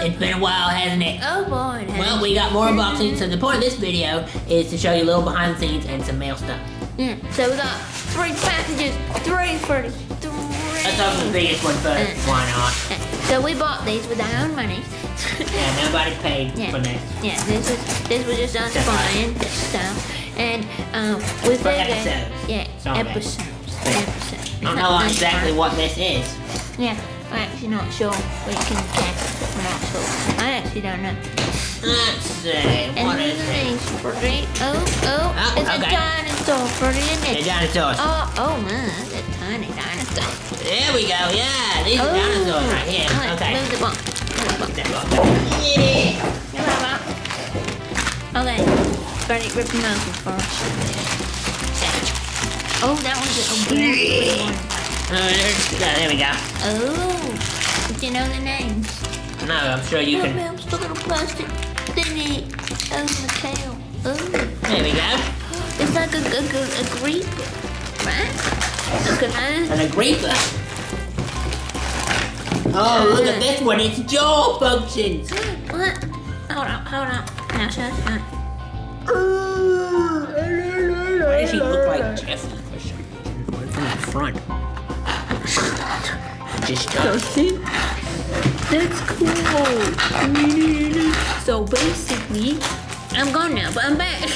It's been a while, hasn't it? Oh boy. Well, we got more unboxings, so the point of this video is to show you a little behind the scenes and some mail stuff. Yeah, so we got 3 packages, 3 for the 3. Let's open the biggest one first. Why not? So we bought these with our own money. Yeah, nobody paid for this. Yeah, this was just us buying stuff. And we figured, episodes. I don't know exactly what this is. Yeah, I'm actually not sure. We can check. I'm not sure. I actually don't know. Let's see. What is it? It's a dinosaur for the The dinosaurs. Oh man, that's a tiny dinosaur. There we go. Yeah, these are dinosaurs right here. Okay. Move the box. Yeah. Okay. Better rip them open first. Oh, that one's a big one. There we go. Oh, did you know the names? No, I'm sure you can. I'm stuck in a plastic thingy. Oh, my tail. Oh. There we go. It's like a creeper, right? And a creeper. Oh, look at this one. It's jaw functions. What? Hold on. Now, show us. Why does he look like Jeffy for some reason? From the front. Just That's cool. So basically, I'm gone now, but I'm back.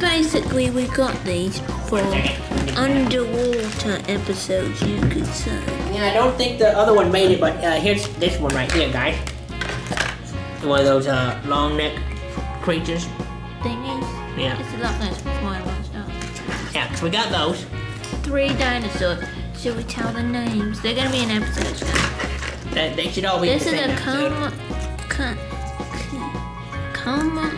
Basically, we got these for underwater episodes, you could say. Yeah, I don't think the other one made it, but here's this one right here, guys. One of those long neck creatures. Thingies? Yeah. It's a lot less smaller ones now. Yeah, so we got those. 3 dinosaurs. Should we tell the names? They're gonna be in episodes, guys. They should all be This the is same a episode. coelant.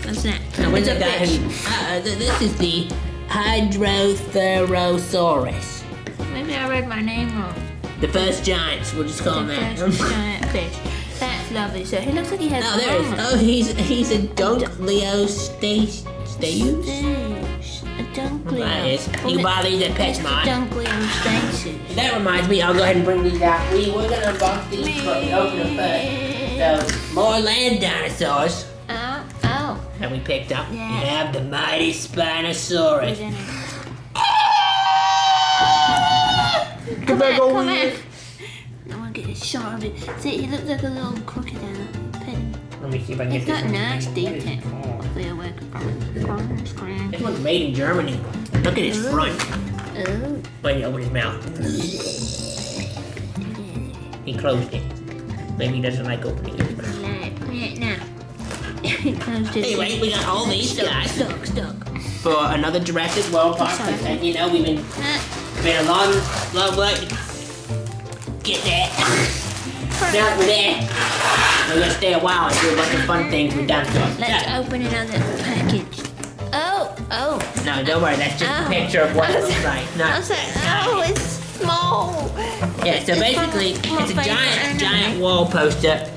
What's that? It's a fish. This is the Hydrotherosaurus. Maybe I read my name wrong. The first giants, we'll just call him The that. first giant fish. That's lovely. So he looks like he has. Oh, there he is. Oh, he's a Dunkleosteus. A Dunkleo. That is. You can buy these at PetSmart. Dunkleosteus. That reminds me, I'll go ahead and bring these out. We're gonna unbox these, but we open them first. So, more land dinosaurs Oh. that we picked up. Yeah. We have the mighty Spinosaurus. Come back over here. I want to get a shot of it. See, he looks like a little crocodile. Let me see if I can It's get got this. nice detail. They're working from screen. This one's made in Germany. Look at his front. Oh. Wait, open his mouth. He closed it. Maybe he doesn't like opening his mouth. Yeah, now. He closed it. Anyway, we got all these guys Stuck. for another Jurassic World Park. And you know, we've been a long way to get that. Now we're there. We're gonna stay a while and do a bunch of fun things with dinosaurs. Let's open another package. Oh. No, don't worry. That's just a picture of what it looks like. No, I said, it's small. yeah. So basically, it's a giant wall poster.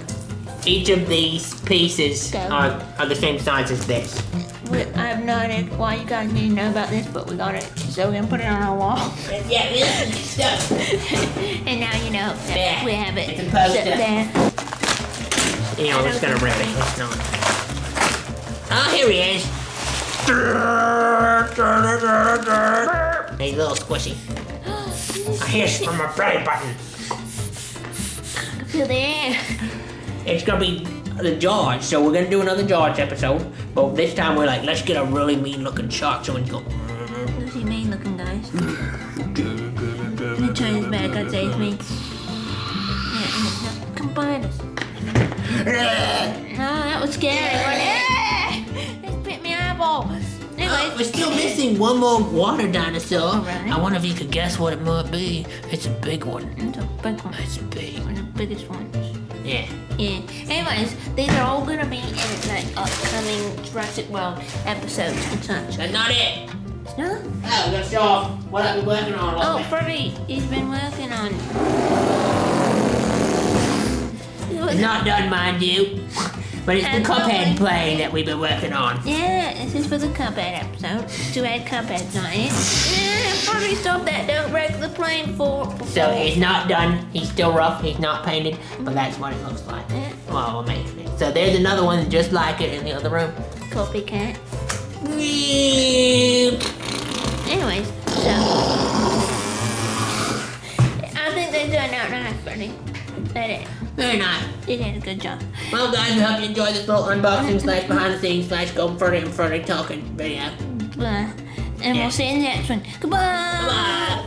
Each of these pieces are the same size as this. I have no idea why you guys need to know about this, but we got it. So we're gonna put it on our wall. Yeah, this is stuff. And now you know that we have it. It's a poster. There. You know, we're just gonna rip it. It's not. Oh, here he is. He's a little squishy. A hiss from a belly button. I can feel the air. It's gonna be the George, so we're gonna do another George episode. But this time we're like, let's get a really mean looking shark. So he's going. What's he mean looking, guys? Let me turn his back. I'd say he's mean. Yeah, come bite us. No, that was scary. It bit me eyeball. Anyway, We're still missing one more water dinosaur. Right. I wonder if you could guess what it might be. It's a big one. it's a big one. It's big. One of the biggest ones. Yeah. Yeah. Anyways, these are all gonna be in like upcoming Jurassic World episodes and such. That's not it. It's not? Oh, we're gonna show off what I've been working on. Oh, Freddy, he's been working on. It's not done, mind you. But it's the And Cuphead probably- plane that we've been working on. Yeah, this is for the Cuphead episode. Too bad Cuphead's not in it. Yeah, probably stop that. Don't break the plane for. So it's not done. He's still rough. He's not painted, but that's what it looks like. Yeah. Well, we're making it. So there's another one just like it in the other room. Copycat. Yeah. Anyways, so I think they turned out nice, Freddie. They did. Very nice. You did a good job. Well, guys, we hope you enjoyed this little unboxing slash behind the scenes slash go further and further talking video. And we'll see you in the next one. Goodbye. Bye.